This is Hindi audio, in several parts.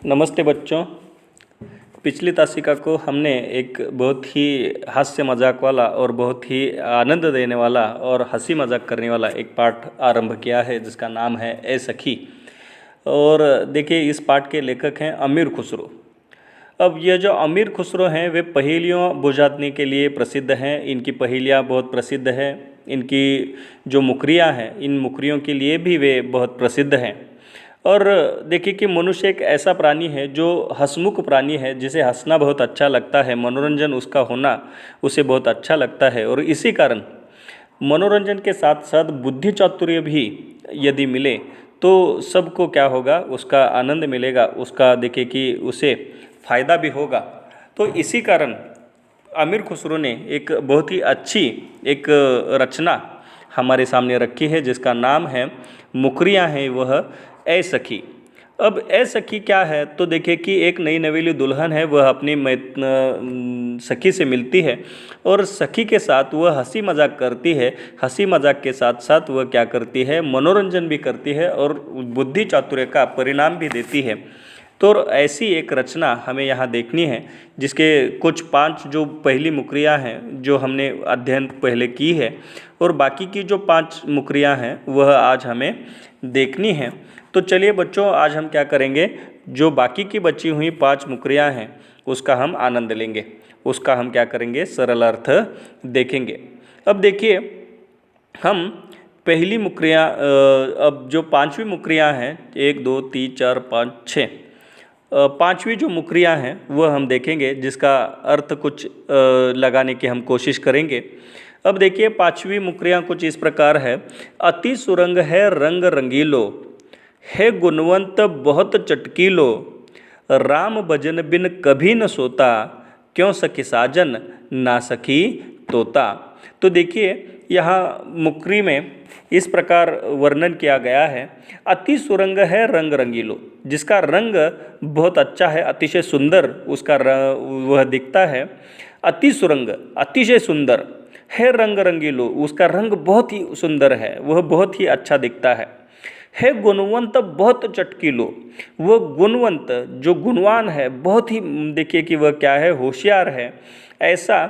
नमस्ते बच्चों। पिछली तासिका को हमने एक बहुत ही हास्य मजाक वाला और बहुत ही आनंद देने वाला और हंसी मजाक करने वाला एक पाठ आरंभ किया है जिसका नाम है ए सखी। और देखिए, इस पाठ के लेखक हैं अमीर खुसरो। अब ये जो अमीर खुसरो हैं वे पहेलियों बुझाने के लिए प्रसिद्ध हैं। इनकी पहेलियाँ बहुत प्रसिद्ध हैं। इनकी जो मुकरियाँ हैं, इन मुकरियों के लिए भी वे बहुत प्रसिद्ध हैं। और देखिए कि मनुष्य एक ऐसा प्राणी है जो हंसमुख प्राणी है, जिसे हंसना बहुत अच्छा लगता है, मनोरंजन उसका होना उसे बहुत अच्छा लगता है। और इसी कारण मनोरंजन के साथ साथ बुद्धि चातुर्य भी यदि मिले तो सबको क्या होगा, उसका आनंद मिलेगा, उसका देखिए कि उसे फ़ायदा भी होगा। तो इसी कारण अमीर खुसरो ने एक बहुत ही अच्छी एक रचना हमारे सामने रखी है जिसका नाम है मुकरियाँ हैं वह ए सखी। अब ए सखी क्या है, तो देखिए कि एक नई नवेली दुल्हन है, वह अपनी सखी से मिलती है और सखी के साथ वह हंसी मजाक करती है। हंसी मजाक के साथ साथ वह क्या करती है, मनोरंजन भी करती है और बुद्धि चातुर्य का परिणाम भी देती है। तो ऐसी एक रचना हमें यहाँ देखनी है जिसके कुछ 5 जो पहली मुकरियाँ हैं जो हमने अध्ययन पहले की है, और बाकी की जो 5 मुकरियाँ हैं वह आज हमें देखनी है। तो चलिए बच्चों, आज हम क्या करेंगे, जो बाकी की बची हुई 5 मुकरियाँ हैं उसका हम आनंद लेंगे, उसका हम क्या करेंगे, सरल अर्थ देखेंगे। अब देखिए, हम पहली मुकरियाँ अब जो 5वीं मुकरियाँ हैं, 1 2 3 4 5 6, 5वीं जो मुकरियाँ हैं वह हम देखेंगे जिसका अर्थ कुछ लगाने की हम कोशिश करेंगे। अब देखिए, 5वीं मुकरियाँ कुछ इस प्रकार है। अति सुरंग है रंग रंगीलो, है गुणवंत बहुत चटकीलो, राम भजन बिन कभी न सोता, क्यों सखी साजन ना सखी तोता। तो देखिए, यहाँ मुकरी में इस प्रकार वर्णन किया गया है। अति सुरंग है रंग रंगीलो, जिसका रंग बहुत अच्छा है, अतिशय सुंदर उसका वह दिखता है। अति सुरंग अतिशय सुंदर है, रंग रंगीलो उसका रंग बहुत ही सुंदर है, वह बहुत ही अच्छा दिखता है गुणवंत बहुत चटकीलो, वह गुणवंत जो गुणवान है, बहुत ही देखिए कि वह क्या है, होशियार है। ऐसा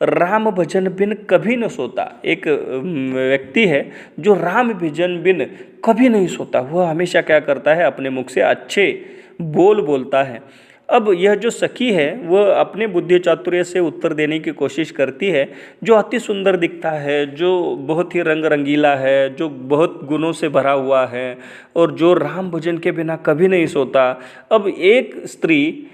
राम भजन बिन कभी न सोता, एक व्यक्ति है जो राम भजन बिन कभी नहीं सोता, वह हमेशा क्या करता है, अपने मुख से अच्छे बोल बोलता है। अब यह जो सखी है वह अपने बुद्धि चातुर्य से उत्तर देने की कोशिश करती है। जो अति सुंदर दिखता है, जो बहुत ही रंग रंगीला है, जो बहुत गुणों से भरा हुआ है और जो राम भजन के बिना कभी नहीं सोता। अब एक स्त्री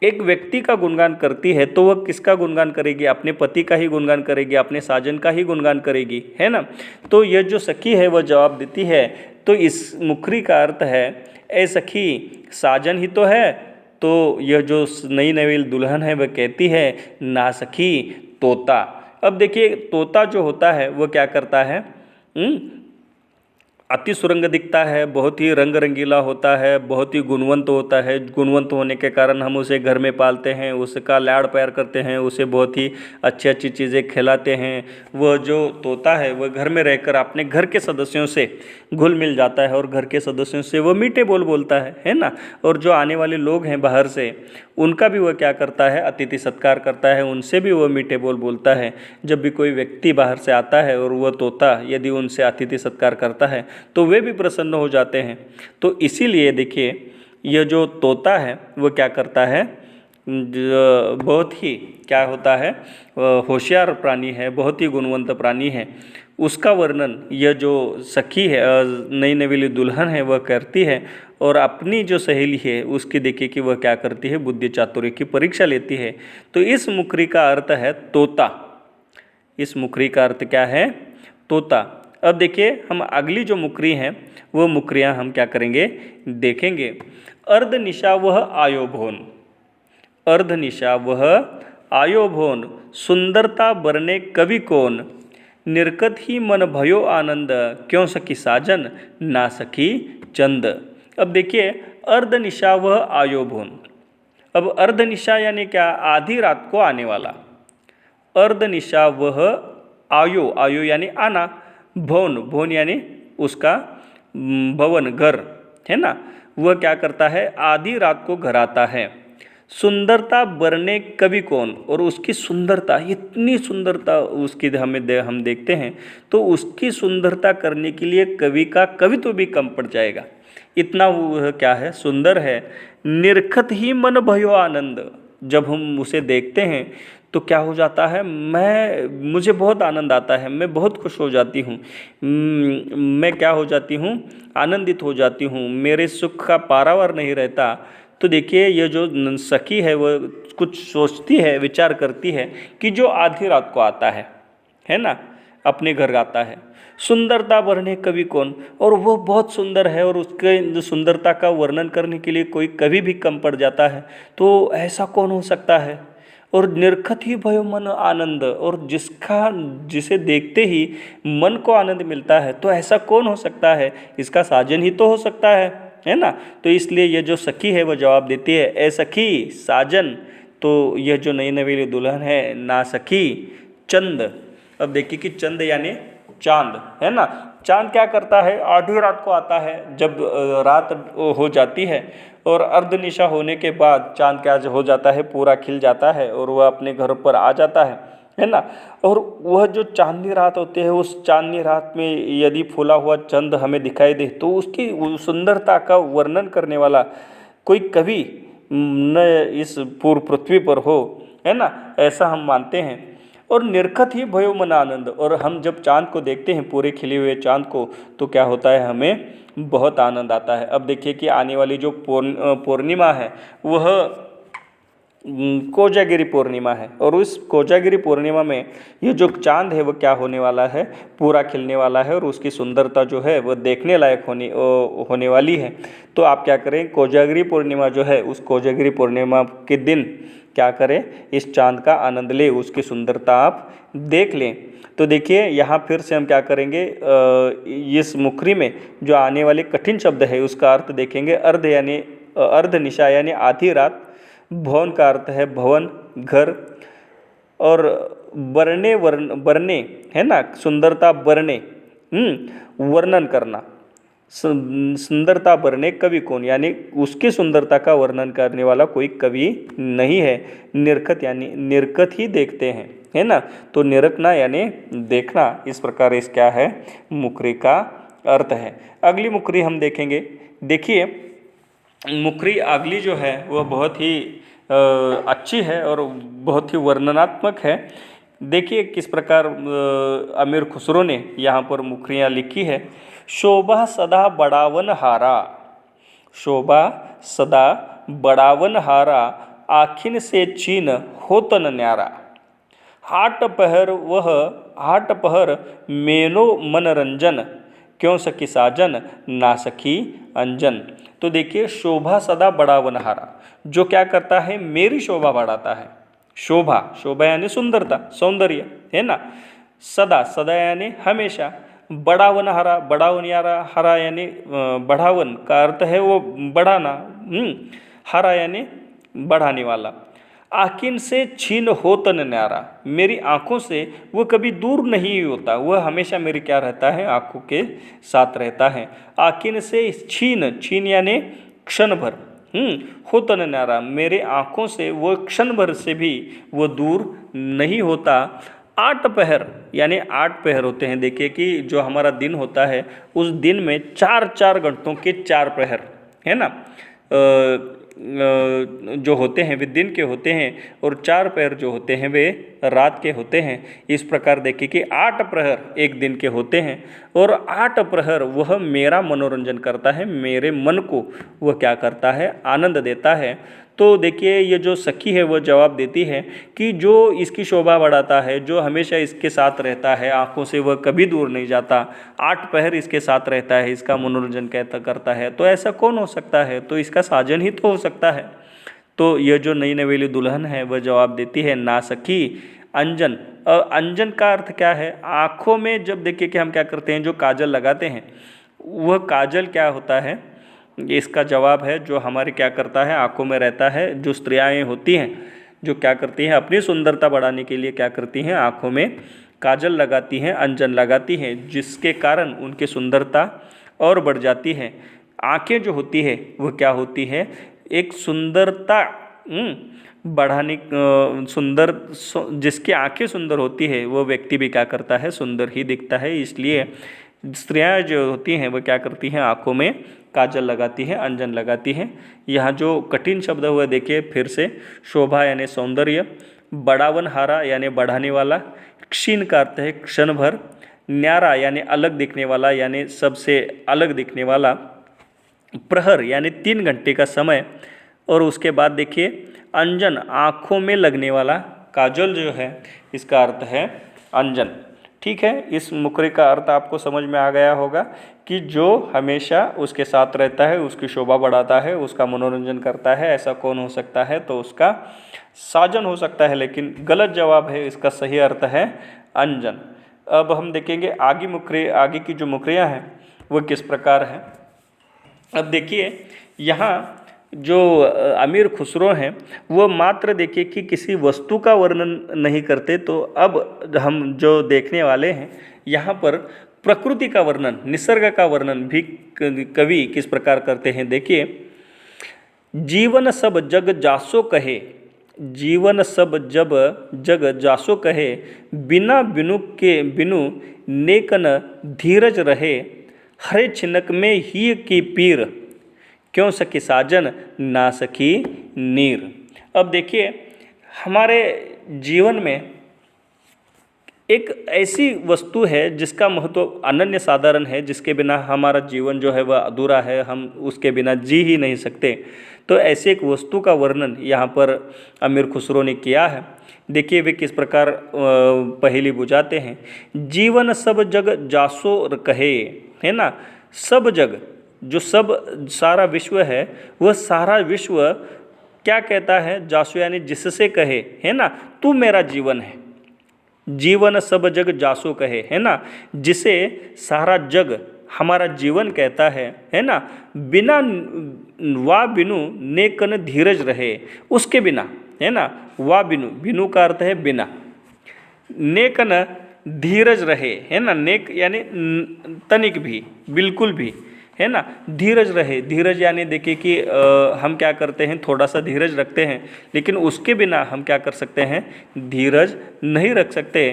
एक व्यक्ति का गुणगान करती है तो वह किसका गुणगान करेगी, अपने पति का ही गुणगान करेगी, अपने साजन का ही गुणगान करेगी, है ना। तो यह जो सखी है वह जवाब देती है। तो इस मुखरी का अर्थ है, ए सखी साजन ही तो है। तो यह जो नई नवेली दुल्हन है वह कहती है, ना सखी तोता। अब देखिए, तोता जो होता है वह क्या करता है, अति सुरंग दिखता है, बहुत ही रंग रंगीला होता है, बहुत ही गुणवंत होता है। गुणवंत होने के कारण हम उसे घर में पालते हैं, उसका लाड़ प्यार करते हैं, उसे बहुत ही अच्छी अच्छी चीज़ें खिलाते हैं। वह जो तोता है वह घर में रहकर अपने घर के सदस्यों से घुल मिल जाता है और घर के सदस्यों से वह मीठे बोल बोलता है ना। और जो आने वाले लोग हैं बाहर से, उनका भी वह क्या करता है, अतिथि सत्कार करता है, उनसे भी वह मीठे बोल बोलता है। जब भी कोई व्यक्ति बाहर से आता है और वह तोता यदि उनसे अतिथि सत्कार करता है तो वे भी प्रसन्न हो जाते हैं। तो इसीलिए देखिए, यह जो तोता है वह क्या करता है, बहुत ही क्या होता है, होशियार प्राणी है, बहुत ही गुणवंत प्राणी है। उसका वर्णन यह जो सखी है, नई नवेली दुल्हन है, वह करती है। और अपनी जो सहेली है उसकी देखिए कि वह क्या करती है, बुद्धि चातुर्य की परीक्षा लेती है। तो इस मुखरी का अर्थ है तोता। इस मुखरी का अर्थ क्या है, तोता। अब देखिए, हम अगली जो मुकरी हैं वो मुकरियाँ हम क्या करेंगे, देखेंगे। अर्ध निशा वह आयो भोन, अर्ध निशा वह आयो भोन, सुंदरता बरने कवि कौन, निर्कत ही मन भयो आनंद, क्यों सखी साजन ना सखी चंद। अब देखिए, अर्ध निशा वह आयो भोन। अब अर्ध निशा यानी क्या, आधी रात को आने वाला। अर्ध निशा वह आयो, आयो यानी आना, भवन, भवन यानी उसका भवन घर, है ना। वह क्या करता है, आधी रात को घर आता है। सुंदरता बरने कवि कौन, और उसकी सुंदरता, इतनी सुंदरता उसकी हम देखते हैं तो उसकी सुंदरता करने के लिए कवि का कवित्व भी कम पड़ जाएगा, इतना वो क्या है, सुंदर है। निरखत ही मन भयो आनंद, जब हम उसे देखते हैं तो क्या हो जाता है, मुझे बहुत आनंद आता है, मैं बहुत खुश हो जाती हूँ, मैं क्या हो जाती हूँ, आनंदित हो जाती हूँ, मेरे सुख का पारावार नहीं रहता। तो देखिए ये जो सखी है वो कुछ सोचती है, विचार करती है कि जो आधी रात को आता है ना, अपने घर आता है, सुंदरता वर्णने कवि कौन, और वो बहुत सुंदर है और उसके सुंदरता का वर्णन करने के लिए कोई कवि भी कम पड़ जाता है, तो ऐसा कौन हो सकता है। और निरखत ही भयो मन आनंद, और जिसे देखते ही मन को आनंद मिलता है, तो ऐसा कौन हो सकता है, इसका साजन ही तो हो सकता है ना। तो इसलिए ये जो सखी है वो जवाब देती है, ए सखी साजन। तो यह जो नई नवेली दुल्हन है, ना सखी चंद। अब देखिए कि चंद यानी चांद है ना, चांद क्या करता है, आधी रात को आता है, जब रात हो जाती है और अर्धनिशा होने के बाद चांद क्या हो जाता है, पूरा खिल जाता है और वह अपने घर पर आ जाता है ना। और वह जो चांदनी रात होती है, उस चांदनी रात में यदि फूला हुआ चंद हमें दिखाई दे तो उसकी सुंदरता का वर्णन करने वाला कोई कवि न इस पूर्ण पृथ्वी पर हो, है ना, ऐसा हम मानते हैं। और निरखत ही भयो मन आनंद, और हम जब चांद को देखते हैं, पूरे खिले हुए चांद को, तो क्या होता है, हमें बहुत आनंद आता है। अब देखिए कि आने वाली जो पूर्णिमा है वह कोजागिरी पूर्णिमा है, और उस कोजागिरी पूर्णिमा में ये जो चांद है वह क्या होने वाला है, पूरा खिलने वाला है, और उसकी सुंदरता जो है वह देखने लायक होने वाली है। तो आप क्या करें, कोजागिरी पूर्णिमा जो है, उस कोजागिरी पूर्णिमा के दिन क्या करें, इस चांद का आनंद लें, उसकी सुंदरता आप देख लें। तो देखिए यहाँ फिर से हम क्या करेंगे, इस मुखरी में जो आने वाले कठिन शब्द है उसका अर्थ देखेंगे। अर्ध यानी अर्धनिशा यानी आधी रात, भवन का अर्थ है भवन, घर, और बरने है ना, सुंदरता बरने, वर्णन करना, सुंदरता बरने कवि कौन, यानी उसकी सुंदरता का वर्णन करने वाला कोई कवि नहीं है। निरखत यानी निरखत ही देखते हैं, है ना, तो निरखना यानी देखना, इस प्रकार इस क्या है, मुखरी का अर्थ है। अगली मुखरी हम देखेंगे। देखिए मुखरी अगली जो है वह बहुत ही अच्छी है और बहुत ही वर्णनात्मक है। देखिए किस प्रकार अमीर खुसरो ने यहाँ पर मुखरियाँ लिखी है। शोभा सदा बढ़ावन हारा, शोभा सदा बढ़ावन हारा, आखिन से चीन होतन न्यारा, हाट पहर मेनो मनरंजन, क्यों सखी साजन ना सखी अंजन। तो देखिए शोभा सदा बढ़ावन हारा, जो क्या करता है, मेरी शोभा बढ़ाता है। शोभा, शोभा यानी सुंदरता, सौंदर्य, है ना। सदा, सदा यानी हमेशा। बढ़ावन हरा, बढ़ावन यारा, हरा यानी बढ़ावन का अर्थ है वो बढ़ाना, हरा यानी बढ़ाने वाला। आखिन से छीन होतन न्यारा, मेरी आँखों से वो कभी दूर नहीं होता, वह हमेशा मेरी क्या रहता है, आँखों के साथ रहता है। आखिन से छीन, छीन यानी क्षण भर, होतन न्यारा, मेरे आँखों से वो क्षण भर से भी वो दूर नहीं होता। 8 पहर यानी 8 पहर होते हैं। देखिए कि जो हमारा दिन होता है उस दिन में 4-4 घंटों के 4 पहर, है ना, जो होते हैं वे दिन के होते हैं, और 4 पहर जो होते हैं वे रात के होते हैं। इस प्रकार देखिए कि 8 प्रहर एक दिन के होते हैं, और 8 प्रहर वह मेरा मनोरंजन करता है, मेरे मन को वह क्या करता है, आनंद देता है। तो देखिए ये जो सखी है वह जवाब देती है कि जो इसकी शोभा बढ़ाता है, जो हमेशा इसके साथ रहता है, आँखों से वह कभी दूर नहीं जाता, 8 पहर इसके साथ रहता है, इसका मनोरंजन करता है, तो ऐसा कौन हो सकता है, तो इसका साजन ही तो हो सकता है। तो यह जो नई नवेली दुल्हन है वह जवाब देती है, ना सखी अंजन। अंजन का अर्थ क्या है, आँखों में जब देखिए कि हम क्या करते हैं, जो काजल लगाते हैं, वह काजल क्या होता है, इसका जवाब है जो हमारे क्या करता है, आँखों में रहता है। जो स्त्रियाँ होती हैं जो क्या करती हैं, अपनी सुंदरता बढ़ाने के लिए क्या करती हैं, आँखों में काजल लगाती हैं, अंजन लगाती हैं, जिसके कारण उनकी सुंदरता और बढ़ जाती है। आँखें जो होती है वह क्या होती है, एक सुंदरता बढ़ाने जिसकी आंखें सुंदर होती है वो व्यक्ति भी क्या करता है, सुंदर ही दिखता है। इसलिए स्त्रियां जो होती हैं वो क्या करती हैं, आंखों में काजल लगाती हैं, अंजन लगाती हैं। यहाँ जो कठिन शब्द हुआ देखिए फिर से, शोभा यानी सौंदर्य, बढ़ावन हारा यानी बढ़ाने वाला, क्षीण का अर्थ है क्षण भर, न्यारा यानी अलग दिखने वाला यानी सबसे अलग दिखने वाला, प्रहर यानी 3 घंटे का समय, और उसके बाद देखिए अंजन आँखों में लगने वाला, काजल जो है इसका अर्थ है अंजन। ठीक है, इस मुखरे का अर्थ आपको समझ में आ गया होगा कि जो हमेशा उसके साथ रहता है, उसकी शोभा बढ़ाता है, उसका मनोरंजन करता है, ऐसा कौन हो सकता है, तो उसका साजन हो सकता है, लेकिन गलत जवाब है, इसका सही अर्थ है अंजन। अब हम देखेंगे आगे की जो मुखरियाँ हैं वो किस प्रकार है। अब देखिए यहाँ जो अमीर खुसरो हैं वो मात्र देखिए कि किसी वस्तु का वर्णन नहीं करते, तो अब हम जो देखने वाले हैं यहाँ पर प्रकृति का वर्णन, निसर्ग का वर्णन भी कवि किस प्रकार करते हैं। देखिए, जीवन सब जग जासो कहे, जीवन सब जग जासो कहे, बिना बिनु के बिनु नेकन धीरज रहे, हरे छिनक में ही की पीर, क्यों सखी साजन ना सखी नीर। अब देखिए हमारे जीवन में एक ऐसी वस्तु है जिसका महत्व अनन्य साधारण है, जिसके बिना हमारा जीवन जो है वह अधूरा है, हम उसके बिना जी ही नहीं सकते। तो ऐसे एक वस्तु का वर्णन यहाँ पर अमीर खुसरो ने किया है। देखिए वे किस प्रकार पहेली बुझाते हैं। जीवन सब जग जासो कहे, है ना, सब जग, जो सब सारा विश्व है वह सारा विश्व क्या कहता है, जासु यानी जिससे कहे, है ना, तू मेरा जीवन है। जीवन सब जग जासो कहे, है ना, जिसे सारा जग हमारा जीवन कहता है ना, बिना वा बिनु नेकन धीरज रहे, उसके बिना, है ना, वा बिनु, बिनु का अर्थ है बिना, नेकन धीरज रहे, है ना, नेक यानी तनिक भी, बिल्कुल भी, है ना, धीरज रहे, धीरज यानी देखिए कि हम क्या करते हैं, थोड़ा सा धीरज रखते हैं, लेकिन उसके बिना हम क्या कर सकते हैं, धीरज नहीं रख सकते।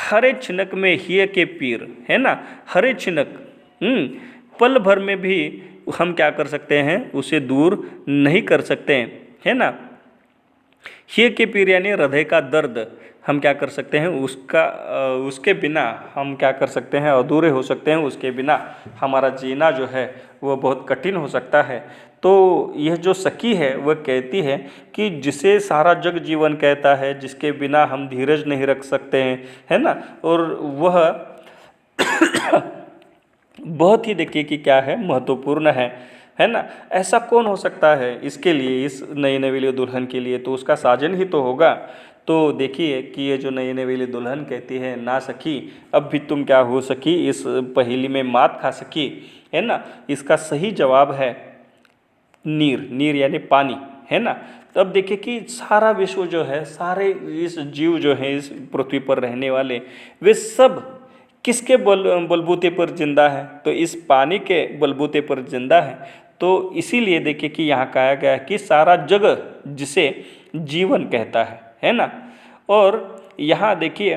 हरे छिनक में ही के पीर, है ना, हरे छिनक, पल भर में भी हम क्या कर सकते हैं, उसे दूर नहीं कर सकते, है ना। ही के पीर यानी हृदय का दर्द हम क्या कर सकते हैं, उसके बिना हम क्या कर सकते हैं, अधूरे हो सकते हैं, उसके बिना हमारा जीना जो है वो बहुत कठिन हो सकता है। तो यह जो सखी है वह कहती है कि जिसे सारा जग जीवन कहता है, जिसके बिना हम धीरज नहीं रख सकते हैं, है ना, और वह बहुत ही देखिए कि क्या है, महत्वपूर्ण है ना। ऐसा कौन हो सकता है इसके लिए, इस नई नवेली दुल्हन के लिए, तो उसका साजन ही तो होगा। तो देखिए कि ये जो नई नवेली दुल्हन कहती है, ना सखी अब भी तुम क्या हो सकी, इस पहेली में मात खा सकी, है ना, इसका सही जवाब है नीर, नीर यानी पानी, है ना। तब देखिए कि सारा विश्व जो है, सारे इस जीव जो है इस पृथ्वी पर रहने वाले, वे सब किसके बलबूते पर जिंदा है, तो इस पानी के बलबूते पर जिंदा है। तो इसीलिए देखिए कि यहाँ कहा गया है कि सारा जग जिसे जीवन कहता है ना। और यहाँ देखिए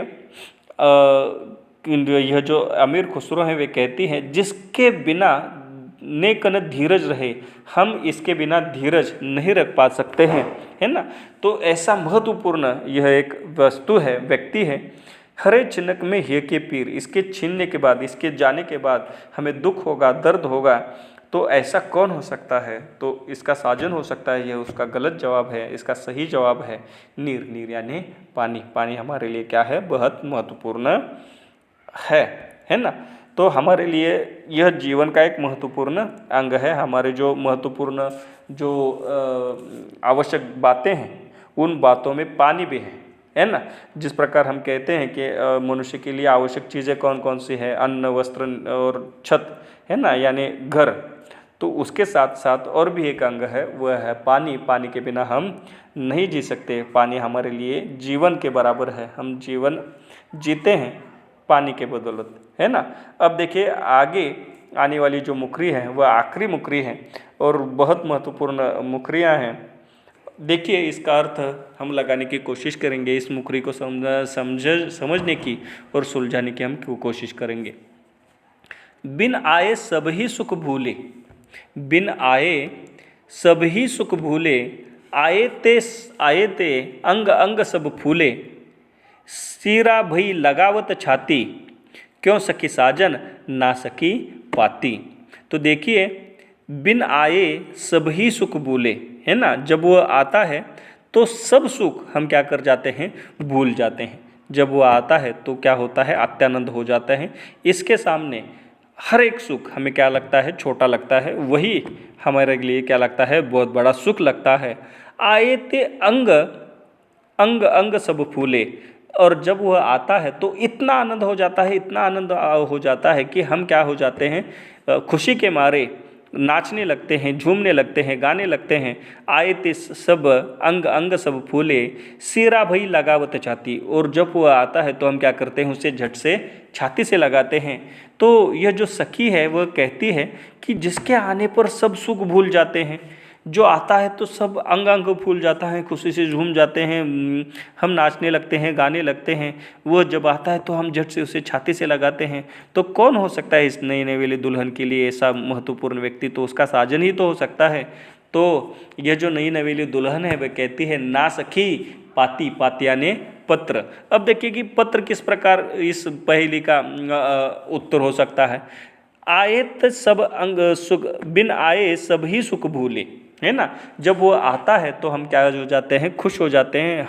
यह जो अमीर खुसरो हैं वे कहती हैं, जिसके बिना नेकन धीरज रहे, हम इसके बिना धीरज नहीं रख पा सकते हैं, है ना। तो ऐसा महत्वपूर्ण यह एक वस्तु है, व्यक्ति है। हरे छिनक में हे के पीर, इसके छीनने के बाद, इसके जाने के बाद हमें दुख होगा, दर्द होगा, तो ऐसा कौन हो सकता है, तो इसका साजन हो सकता है, यह उसका गलत जवाब है। इसका सही जवाब है नीर, नीर यानी पानी। पानी हमारे लिए क्या है, बहुत महत्वपूर्ण है ना। तो हमारे लिए यह जीवन का एक महत्वपूर्ण अंग है। हमारे जो महत्वपूर्ण जो आवश्यक बातें हैं, उन बातों में पानी भी है ना। जिस प्रकार हम कहते हैं कि मनुष्य के लिए आवश्यक चीज़ें कौन कौन सी है, अन्न, वस्त्र और छत, है ना, यानी घर। तो उसके साथ साथ और भी एक अंग है, वह है पानी। पानी के बिना हम नहीं जी सकते। पानी हमारे लिए जीवन के बराबर है, हम जीवन जीते हैं पानी के बदौलत, है ना। अब देखिए आगे आने वाली जो मुकरी है वह आखिरी मुकरी है और बहुत महत्वपूर्ण मुकरियाँ हैं। देखिए इसका अर्थ हम लगाने की कोशिश करेंगे, इस मुकरी को समझने की और सुलझाने की हम कोशिश करेंगे। बिन आए सभी सुख भूले, बिन आए सभी सुख भूले, आए ते अंग अंग सब फूले, सीरा भई लगावत छाती, क्यों सखी साजन ना सकी पाती। तो देखिए बिन आए सभी सुख भूले, है ना, जब वो आता है तो सब सुख हम क्या कर जाते हैं, भूल जाते हैं। जब वो आता है तो क्या होता है, अत्यानंद हो जाता है। इसके सामने हर एक सुख हमें क्या लगता है, छोटा लगता है, वही हमारे लिए क्या लगता है, बहुत बड़ा सुख लगता है। आए ते अंग अंग अंग सब फूले, और जब वह आता है तो इतना आनंद हो जाता है, इतना आनंद हो जाता है कि हम क्या हो जाते हैं, खुशी के मारे नाचने लगते हैं, झूमने लगते हैं, गाने लगते हैं। आए ते सब अंग अंग सब फूले, सिरा भई लगावत छाती, और जब वह आता है तो हम क्या करते हैं, उसे झट से छाती से लगाते हैं। तो यह जो सखी है वह कहती है कि जिसके आने पर सब सुख भूल जाते हैं, जो आता है तो सब अंग अंग फूल जाता है, खुशी से झूम जाते हैं, हम नाचने लगते हैं, गाने लगते हैं। वो जब आता है तो हम झट से उसे छाती से लगाते हैं। तो कौन हो सकता है इस नई नवेली दुल्हन के लिए ऐसा महत्वपूर्ण व्यक्ति, तो उसका साजन ही तो हो सकता है। तो यह जो नई नवेली दुल्हन है वह कहती है ना सखी पाती, पातियाने पत्र। अब देखिए कि पत्र किस प्रकार इस पहेली का उत्तर हो सकता है। आयत सब अंग सुख, बिन आए सभी सुख भूले, है ना। जब वो आता है तो हम क्या हो जाते हैं, खुश हो जाते हैं,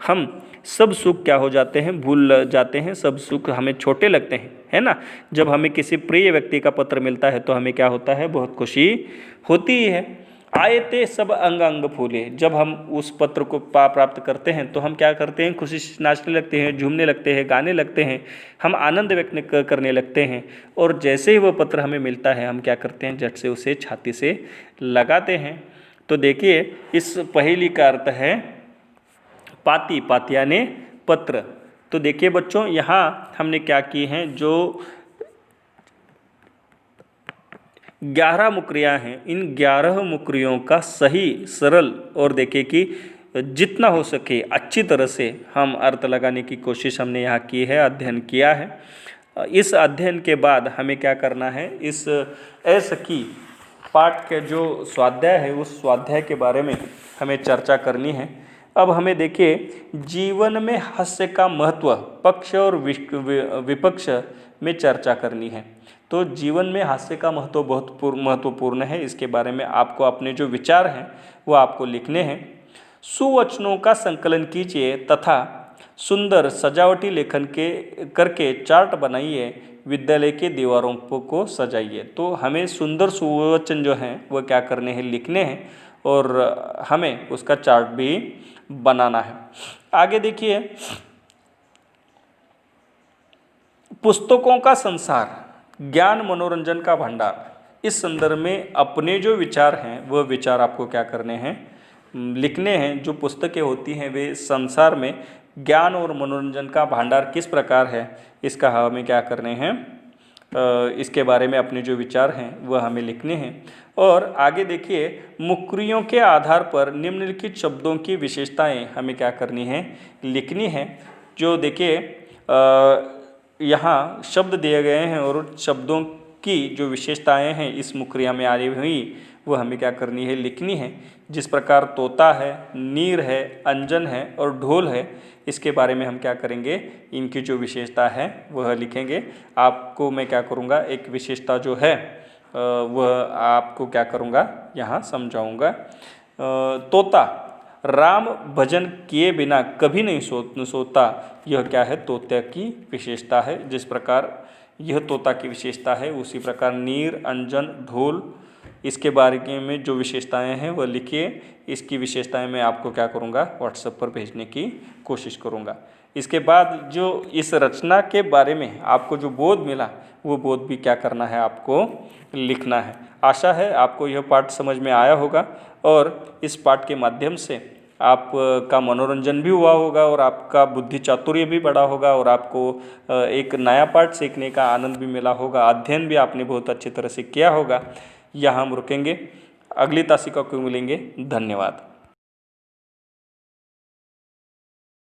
हम सब सुख क्या हो जाते हैं, भूल जाते हैं, सब सुख हमें छोटे लगते हैं, है ना। जब हमें किसी प्रिय व्यक्ति का पत्र मिलता है तो हमें क्या होता है, बहुत खुशी होती है। आए ते सब अंग अंग फूले, जब हम उस पत्र को प्राप्त करते हैं तो हम क्या करते हैं, खुशी से नाचने लगते हैं, झूमने लगते हैं, गाने लगते हैं, हम आनंद व्यक्त करने लगते हैं। और जैसे ही वो पत्र हमें मिलता है हम क्या करते हैं, झट से उसे छाती से लगाते हैं। तो देखिए इस पहेली का अर्थ है पाती, पातियाने पत्र। तो देखिए बच्चों यहाँ हमने क्या की हैं, जो 11 मुकरियाँ हैं, इन 11 मुकरियों का सही, सरल और देखिए कि जितना हो सके अच्छी तरह से हम अर्थ लगाने की कोशिश हमने यहाँ की है, अध्ययन किया है। इस अध्ययन के बाद हमें क्या करना है, इस असखी पाठ के जो स्वाध्याय है उस स्वाध्याय के बारे में हमें चर्चा करनी है। अब हमें देखिए जीवन में हास्य का महत्व पक्ष और विपक्ष में चर्चा करनी है। तो जीवन में हास्य का महत्व बहुत महत्वपूर्ण है। इसके बारे में आपको अपने जो विचार हैं वो आपको लिखने हैं। सुवचनों का संकलन कीजिए तथा सुंदर सजावटी लेखन करके चार्ट बनाइए, विद्यालय के दीवारों को सजाइए। तो हमें सुंदर सुवचन जो हैं वो क्या करने हैं, लिखने हैं, और हमें उसका चार्ट भी बनाना है। आगे देखिए, पुस्तकों का संसार, ज्ञान मनोरंजन का भंडार। इस संदर्भ में अपने जो विचार हैं वह विचार आपको क्या करने हैं, लिखने हैं। जो पुस्तकें होती हैं वे संसार में ज्ञान और मनोरंजन का भंडार किस प्रकार है, इसका हमें क्या करने हैं, इसके बारे में अपने जो विचार हैं वह हमें लिखने हैं। और आगे देखिए, मुकरियों के आधार पर निम्नलिखित शब्दों की विशेषताएं हमें क्या करनी है, लिखनी है। जो देखिए यहाँ शब्द दिए गए हैं और शब्दों की जो विशेषताएं हैं इस मुकरिया में आई हुई वो हमें क्या करनी है, लिखनी है। जिस प्रकार तोता है, नीर है, अंजन है और ढोल है, इसके बारे में हम क्या करेंगे, इनकी जो विशेषता है वह लिखेंगे। आपको मैं क्या करूँगा, एक विशेषता जो है वह आपको क्या करूँगा, यहाँ समझाऊँगा। तोता राम भजन किए बिना कभी नहीं सोता, यह क्या है, तोते की विशेषता है। जिस प्रकार यह तोता की विशेषता है उसी प्रकार नीर, अंजन, ढोल, इसके बारे में जो विशेषताएं हैं वह लिखिए। इसकी विशेषताएं मैं आपको क्या करूँगा, व्हाट्सएप पर भेजने की कोशिश करूँगा। इसके बाद जो इस रचना के बारे में आपको जो बोध मिला वो बोध भी क्या करना है, आपको लिखना है। आशा है आपको यह पाठ समझ में आया होगा और इस पाठ के माध्यम से आपका मनोरंजन भी हुआ होगा और आपका बुद्धि चातुर्य भी बढ़ा होगा और आपको एक नया पाठ सीखने का आनंद भी मिला होगा, अध्ययन भी आपने बहुत अच्छी तरह से किया होगा। यहाँ हम रुकेंगे, अगली तासिका को मिलेंगे। धन्यवाद।